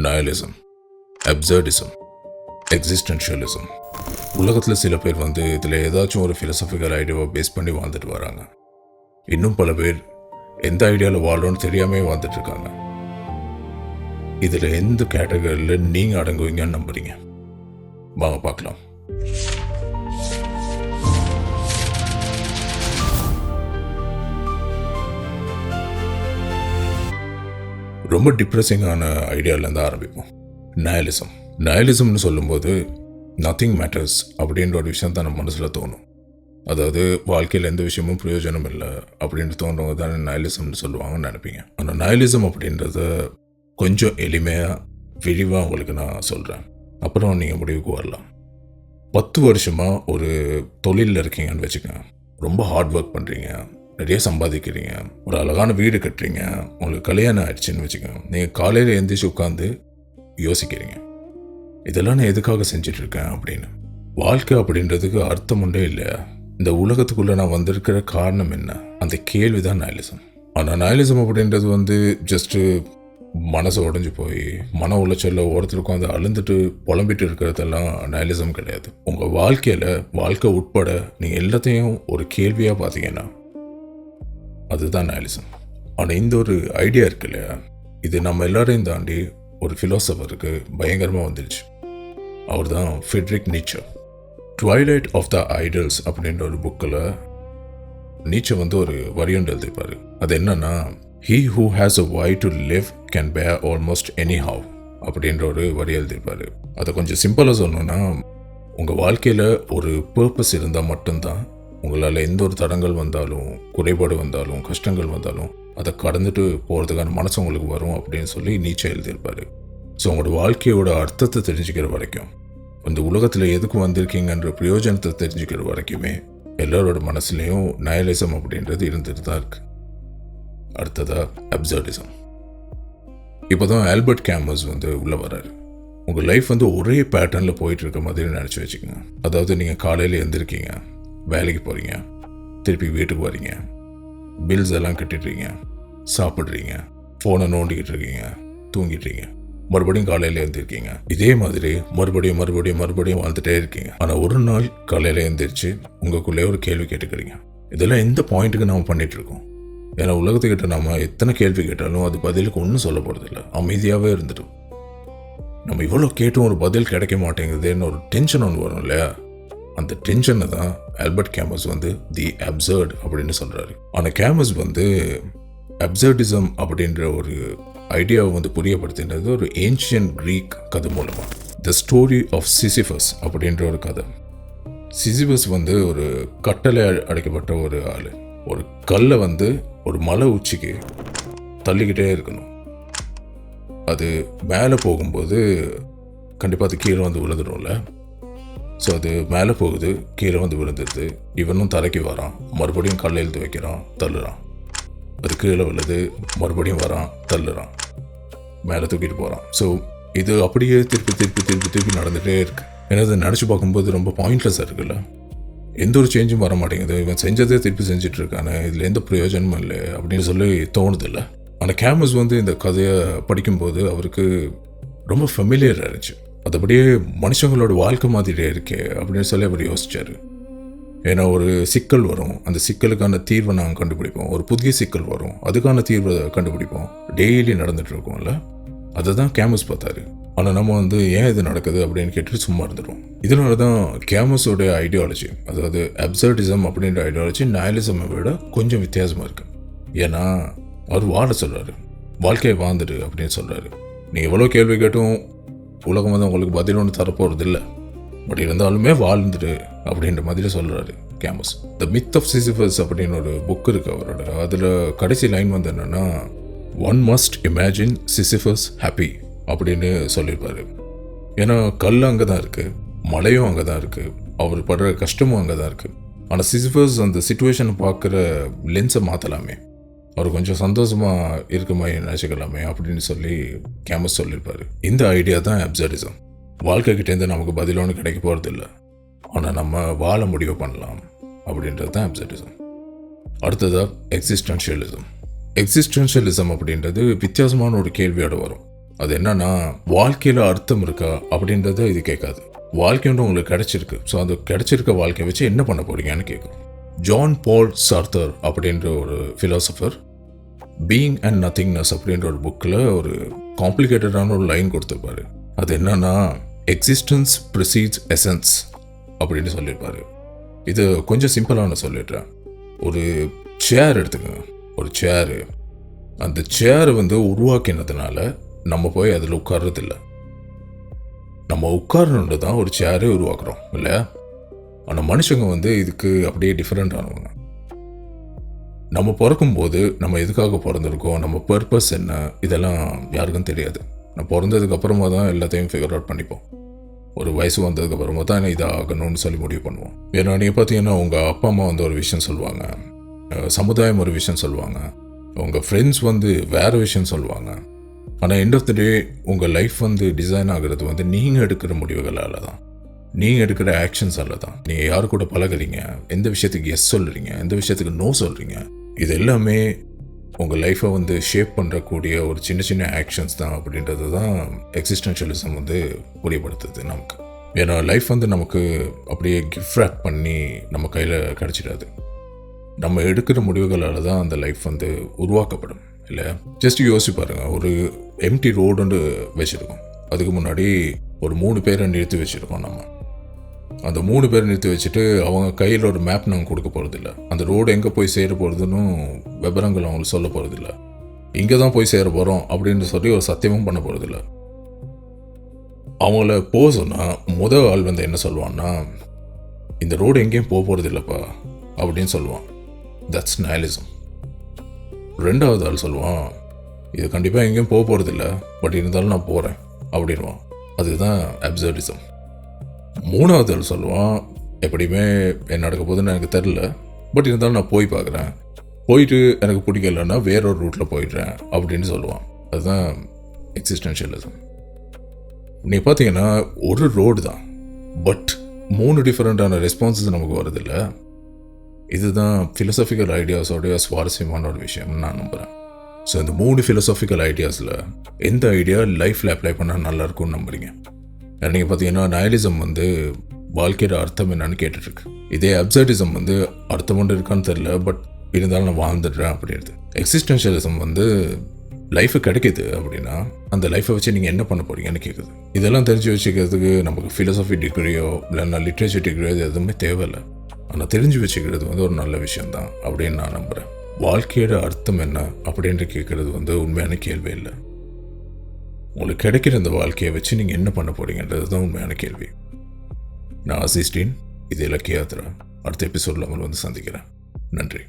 நயலிசம், absurdism, existentialism. உலகத்தில் சில பேர் இதில் ஏதாச்சும் ஒரு ஃபிலசாபிக்கல் ஐடியாவை பேஸ் பண்ணி வாழ்ந்துட்டு வராங்க. இன்னும் பல பேர் எந்த ஐடியாவில் வாழணும்னு தெரியாமே வாழ்ந்துட்டு இருக்காங்க. இதில் எந்த கேட்டகரியில் நீங்கள் அடங்குவீங்கன்னு நம்புறீங்க? வாங்க பார்க்கலாம். ரொம்ப டிப்ரெஸிங்கான ஐடியாவிலேருந்து ஆரம்பிப்போம். நயலிசம்னு சொல்லும்போது நத்திங் மேட்டர்ஸ் அப்படின்ற ஒரு விஷயம் தான் நம்ம மனசில் தோணும். அதாவது வாழ்க்கையில் எந்த விஷயமும் பிரயோஜனம் இல்லை அப்படின்னு தோன்றவங்க தானே நயலிசம்னு சொல்லுவாங்கன்னு நினைப்பீங்க. ஆனால் நயலிசம் அப்படின்றத கொஞ்சம் எளிமையாக விரிவாக உங்களுக்கு நான் சொல்கிறேன். அப்புறம் நீங்கள் முடிவுக்கு வரலாம். 10 வருஷமாக ஒரு தொழிலில் இருக்கீங்கன்னு வச்சுக்கோங்க. ரொம்ப ஹார்ட் ஒர்க் பண்ணுறீங்க, நிறைய சம்பாதிக்கிறீங்க, ஒரு அழகான வீடு கட்டுறீங்க, உங்களுக்கு கல்யாணம் ஆயிடுச்சுன்னு வச்சுக்கோங்க. நீங்கள் காலையில் எழுந்திரிச்சு உட்காந்து யோசிக்கிறீங்க, இதெல்லாம் நான் எதுக்காக செஞ்சிட்ருக்கேன் அப்படின்னு. வாழ்க்கை அப்படின்றதுக்கு அர்த்தம் உண்டே இல்லையா? இந்த உலகத்துக்குள்ளே நான் வந்திருக்கிற காரணம் என்ன? அந்த கேள்வி தான் நயலிசம். ஆனால் நயலிசம் அப்படின்றது ஜஸ்ட்டு மனசை உடஞ்சி போய் மன உளைச்சலில் ஒருத்தருக்கும் அதை அழுந்துட்டு புலம்பிட்டு இருக்கிறதெல்லாம் நயலிசம் கிடையாது. உங்கள் வாழ்க்கை உட்பட நீங்கள் எல்லாத்தையும் ஒரு கேள்வியாக பார்த்தீங்கன்னா அதுதான் நயலிசம். ஆனால் இந்த ஒரு ஐடியா இருக்கு இல்லையா, இது நம்ம எல்லாரையும் தாண்டி ஒரு ஃபிலோசபருக்கு பயங்கரமாக வந்துடுச்சு. அவர் தான் Friedrich Nietzsche. Twilight of the idols அப்படின்ற ஒரு புக்கில் நீச்சே ஒரு வரியொன்று எழுதிப்பார். அது என்னன்னா, he who has a why to live can bear almost anyhow அப்படின்ற ஒரு வரி எழுதிப்பார். அதை கொஞ்சம் சிம்பிளாக சொல்லணும்னா, உங்கள் வாழ்க்கையில் ஒரு பர்பஸ் இருந்தால் மட்டும்தான் உங்களால் எந்த ஒரு தடங்கள் வந்தாலும், குறைபாடு வந்தாலும், கஷ்டங்கள் வந்தாலும் அதை கடந்துட்டு போகிறதுக்கான மனசு உங்களுக்கு வரும் அப்படின்னு சொல்லி நீச்சே எழுதியிருப்பார். ஸோ உங்களோட வாழ்க்கையோட அர்த்தத்தை தெரிஞ்சுக்கிற வரைக்கும், இந்த உலகத்தில் எதுக்கு வந்திருக்கீங்கன்ற பிரயோஜனத்தை தெரிஞ்சுக்கிற வரைக்குமே எல்லாரோட மனசுலேயும் நயலிசம் அப்படின்றது இருந்துட்டு தான் இருக்குது. அடுத்ததாக அப்சர்டிசம். இப்போ தான் ஆல்பர்ட் கேமஸ் உள்ளே வர்றாரு. உங்கள் லைஃப் ஒரே பேட்டர்னில் போயிட்டு இருக்க மாதிரி நினச்சி வச்சுக்கோங்க. அதாவது நீங்கள் காலையில் எழுந்திருக்கீங்க, வேலைக்கு போகிறீங்க, திருப்பி வீட்டுக்கு வரீங்க, பில்ஸ் எல்லாம் கட்டிடுறீங்க, சாப்பிட்றீங்க, ஃபோனை நோண்டிக்கிட்டு இருக்கீங்க, தூங்கிட்டுறீங்க, மறுபடியும் காலையில் எழுந்திருக்கீங்க. இதே மாதிரி மறுபடியும் வாழ்ந்துட்டே இருக்கீங்க. ஆனால் ஒரு நாள் காலையில் எழுந்திரிச்சு உங்களுக்குள்ளே ஒரு கேள்வி கேட்டுக்கிறீங்க, இதெல்லாம் எந்த பாயிண்ட்டுக்கு நம்ம பண்ணிகிட்ருக்கோம்? ஏன்னா உலகத்துக்கிட்ட நம்ம எத்தனை கேள்வி கேட்டாலும் அது பதிலுக்கு ஒன்றும் சொல்ல போகிறதில்ல, அமைதியாகவே இருந்துடும். நம்ம இவ்வளோ கேட்டும் ஒரு பதில் கிடைக்க மாட்டேங்குதுன்னு ஒரு டென்ஷன் ஒன்று வரும் இல்லையா? அந்த டென்ஷனை தான் ஆல்பர்ட் கேமஸ் தி அப்சர்ட் அப்படின்னு சொல்கிறாரு. ஆனால் கேமஸ் அப்சர்டிசம் அப்படின்ற ஒரு ஐடியாவை புரியப்படுத்தினது ஒரு ஏன்ஷியன் கிரீக் கதை மூலமாக. த ஸ்டோரி ஆஃப் சிசிஃபஸ் அப்படின்ற ஒரு கதை. சிசிஃபஸ் ஒரு கட்டளை அடைக்கப்பட்ட ஒரு ஆள். ஒரு கல்லை ஒரு மலை உச்சிக்கு தள்ளிக்கிட்டே இருக்கணும். அது மேலே போகும்போது கண்டிப்பாக அது கீழே விழுந்துடும்ல. ஸோ அது மேலே போகுது, கீழே விழுந்துடுது. இவனும் தரைக்கு வரான், மறுபடியும் கல்லை எழுத்து வைக்கிறான், தள்ளுறான். அது கீழே விழுது, மறுபடியும் வரான், தள்ளுறான், மேலே தூக்கிட்டு போகிறான். ஸோ இது அப்படியே திருப்பி நடந்துகிட்டே இருக்கு. ஏன்னா அதை நினச்சி பார்க்கும்போது ரொம்ப பாயிண்ட்லெஸ்ஸாக இருக்குல்ல. எந்த ஒரு சேஞ்சும் வர மாட்டேங்குது, இவன் செஞ்சதே திருப்பி செஞ்சுட்டு இருக்கானே, இதில் எந்த பிரயோஜனமும் இல்லை அப்படின்னு சொல்லி தோணுதில்லை. ஆனால் கேமஸ் இந்த கதையை படிக்கும்போது அவருக்கு ரொம்ப ஃபெமிலியராக இருந்துச்சு. அது அப்படியே மனுஷங்களோட வாழ்க்கை மாதிரியே இருக்கே அப்படின்னு சொல்லி அவர் யோசிச்சார். ஏன்னா ஒரு சிக்கல் வரும், அந்த சிக்கலுக்கான தீர்வை நாங்கள் கண்டுபிடிப்போம். ஒரு புதிய சிக்கல் வரும், அதுக்கான தீர்வை கண்டுபிடிப்போம். டெய்லி நடந்துட்டு இருக்கோம்ல, அதை தான் கேமஸ் பார்த்தாரு. ஆனால் நம்ம ஏன் இது நடக்குது அப்படின்னு கேட்டுட்டு சும்மா இருந்துடும். இதனால தான் கேமஸோடைய ஐடியாலஜி, அதாவது அப்சர்டிசம் அப்படின்ற ஐடியாலஜி நயலிசமை விட கொஞ்சம் வித்தியாசமாக இருக்குது. ஏன்னா அவர் வாழ சொல்கிறாரு, வாழ்க்கையை வாழ்ந்துடு அப்படின்னு சொல்கிறாரு. நீ எவ்வளோ கேள்வி கேட்டும் உலகம் உங்களுக்கு பதில் ஒன்று தரப்போகிறது இல்லை, பட் இருந்தாலுமே வாழ்ந்துடு அப்படின்ற மாதிரி சொல்கிறாரு Camus. The myth of Sisyphus அப்படின்னு ஒரு புக் இருக்குது அவரோட. அதில் கடைசி லைன் என்னென்னா, one must imagine Sisyphus happy அப்படின்னு சொல்லியிருப்பாரு. ஏன்னா கல் அங்கே தான் இருக்குது, மழையும் அங்கே தான் இருக்குது, அவர் படுற கஷ்டமும் அங்கே தான் இருக்குது. ஆனால் சிசிஃபஸ் அந்த சிச்சுவேஷனை பார்க்குற லென்ஸை மாற்றலாமே, அவர் கொஞ்சம் சந்தோஷமாக இருக்க மாதிரி நினச்சிக்கலாமே அப்படின்னு சொல்லி கேமஸ் சொல்லியிருப்பார். இந்த ஐடியா தான் அப்சர்டிசம். வாழ்க்கைக்கிட்டேருந்து நமக்கு பதில் ஒன்று கிடைக்க போகிறதில்ல, ஆனால் நம்ம வாழ முடிவு பண்ணலாம் அப்படின்றது தான் அப்சர்டிசம். அடுத்ததாக எக்ஸிஸ்டென்ஷியலிசம். எக்ஸிஸ்டென்ஷியலிசம் அப்படின்றது வித்தியாசமான ஒரு கேள்வியோடு வரும். அது என்னன்னா, வாழ்க்கையில் அர்த்தம் இருக்கா அப்படின்றத இது கேட்காது. வாழ்க்கை ஒன்று உங்களுக்கு கிடைச்சிருக்கு. ஸோ அந்த கிடைச்சிருக்க வாழ்க்கையை வச்சு என்ன பண்ண போறீங்கன்னு கேட்கும். ஜான் பால் சார்த்தர் அப்படின்ற ஒரு ஃபிலாசபர் பீயிங் அண்ட் நத்திங்னஸ் அப்படின்ற ஒரு புக்கில் ஒரு காம்ப்ளிகேட்டடான ஒரு லைன் கொடுத்துருப்பாரு. அது என்னன்னா, எக்ஸிஸ்டன்ஸ் ப்ரிசீட்ஸ் எசன்ஸ் அப்படின்னு சொல்லியிருப்பாரு. இது கொஞ்சம் சிம்பிளாக நான் சொல்லிடுறேன். ஒரு சேர் எடுத்துக்கோங்க. ஒரு சேரு, அந்த சேரை உருவாக்கினதுனால நம்ம போய் அதில் உட்கார்றதில்ல. நம்ம உட்காரணுன்னு தான் ஒரு சேரே உருவாக்குறோம் இல்லை? ஆனால் மனுஷங்க இதுக்கு அப்படியே டிஃப்ரெண்ட் ஆனவங்க. நம்ம பிறக்கும்போது நம்ம எதுக்காக பிறந்திருக்கோம், நம்ம பர்பஸ் என்ன, இதெல்லாம் யாருக்கும் தெரியாது. நான் பிறந்ததுக்கு அப்புறமா தான் எல்லாத்தையும் ஃபிகர் அவுட் பண்ணிப்போம். ஒரு வயசு வந்ததுக்கு அப்புறமா தான் இதாகணும்னு சொல்லி முடிவு பண்ணுவோம். ஏன்னா நீங்கள் பார்த்தீங்கன்னா உங்கள் அப்பா அம்மா ஒரு விஷயம் சொல்லுவாங்க, சமுதாயம் ஒரு விஷயம் சொல்லுவாங்க, உங்கள் ஃப்ரெண்ட்ஸ் வேறு விஷயம் சொல்லுவாங்க. ஆனால் எண்ட் ஆஃப் த டே உங்கள் லைஃப் டிசைன் ஆகிறது நீங்கள் எடுக்கிற முடிவுகளால் தான், நீங்கள் எடுக்கிற ஆக்ஷன்ஸால் தான். நீங்கள் யார் கூட பழகுறீங்க, எந்த விஷயத்துக்கு எஸ் சொல்கிறீங்க, எந்த விஷயத்துக்கு நோ சொல்கிறீங்க, இது எல்லாமே உங்கள் லைஃப்பை ஷேப் பண்ணுறக்கூடிய ஒரு சின்ன சின்ன ஆக்ஷன்ஸ் தான் அப்படின்றது தான் எக்ஸிஸ்டென்ஷியலிசம் புரியப்படுத்துது நமக்கு. ஏன்னா லைஃப் நமக்கு அப்படியே கிஃப்ட் ரேப் பண்ணி நம்ம கையில் கிடச்சிடாது. நம்ம எடுக்கிற முடிவுகளால் தான் அந்த லைஃப் உருவாக்கப்படும் இல்லை? ஜஸ்ட் யோசிச்சு பாருங்கள். ஒரு எம்டி ரோடு வச்சுருக்கோம். அதுக்கு முன்னாடி ஒரு 3 பேரை நிறுத்தி வச்சுருக்கோம். நம்ம அந்த 3 பேரை நிறுத்தி வச்சுட்டு அவங்க கையில் ஒரு மேப் நாங்கள் கொடுக்க போகிறதில்ல. அந்த ரோடு எங்கே போய் சேர போகிறதுன்னு விவரங்கள் அவங்களுக்கு சொல்ல போகிறதில்ல. இங்கே தான் போய் சேர போகிறோம் அப்படின்னு சொல்லி ஒரு சத்தியமும் பண்ண போகிறதில்ல. அவங்கள போக சொன்னால் முதல் ஆள் என்ன சொல்லுவான்னா, இந்த ரோடு எங்கேயும் போக போகிறதில்லப்பா அப்படின்னு சொல்லுவான். தட்ஸ் நைலிசம். 2வது ஆள் சொல்லுவான், இது கண்டிப்பாக எங்கேயும் போக போகிறதில்ல, பட் இருந்தாலும் நான் போகிறேன் அப்படின்வான். அதுதான் அப்சர்டிசம். 3வது ஆள் சொல்லுவான், எப்படியுமே என்ன நடக்க போகுதுன்னு எனக்கு தெரில, பட் இருந்தாலும் நான் போய் பார்க்குறேன், போயிட்டு எனக்கு பிடிக்கலன்னா வேறொரு ரூட்டில் போயிடுறேன் அப்படின்னு சொல்லுவான். அதுதான் எக்ஸிஸ்டென்ஷியலிசம். நீங்கள் பார்த்தீங்கன்னா ஒரு ரோடு தான், பட் 3 டிஃப்ரெண்ட்டான ரெஸ்பான்சஸ் நமக்கு வருதில்ல. இதுதான் ஃபிலோசாஃபிக்கல் ஐடியாஸோடைய சுவாரஸ்யமான ஒரு விஷயம்னு நான் நம்புகிறேன். ஸோ இந்த 3 ஃபிலோசாஃபிக்கல் ஐடியாஸில் எந்த ஐடியா லைஃப்பில் அப்ளை பண்ணால் நல்லாயிருக்கும்னு நம்புறீங்க? நீங்கள் பார்த்தீங்கன்னா நைலிசம் வாழ்க்கையோட அர்த்தம் என்னன்னு கேட்டுட்ருக்கு. இதே அப்சர்டிசம் அர்த்தம் ஒன்று இருக்கான்னு தெரில, பட் இருந்தாலும் நான் வாழ்ந்துடுறேன் அப்படின்றது. எக்ஸிஸ்டென்ஷியலிசம் லைஃபு கிடைக்கிது அப்படின்னா அந்த லைஃப்பை வச்சு நீங்கள் என்ன பண்ண போகிறீங்கன்னு கேட்குது. இதெல்லாம் தெரிஞ்சு வச்சுக்கிறதுக்கு நமக்கு ஃபிலோசஃபி டிகிரியோ இல்லைன்னா லிட்ரேச்சர் டிகிரியோ எதுவுமே தேவையில்லை. ஆனால் தெரிஞ்சு வச்சுக்கிறது ஒரு நல்ல விஷயந்தான் அப்படின்னு நான் நம்புகிறேன். வாழ்க்கையோட அர்த்தம் என்ன அப்படின்ட்டு கேட்குறது உண்மையான கேள்வி இல்லை. உங்களுக்கு கிடைக்கிற இந்த வாழ்க்கையை வச்சு நீங்கள் என்ன பண்ண போறீங்கன்றது தான் உண்மையான கேள்வி. நான் அசிஸ்டீன், இது இலக்கிய யாத்திரா. அடுத்த எபிசோடில் சந்திக்கிறேன். நன்றி.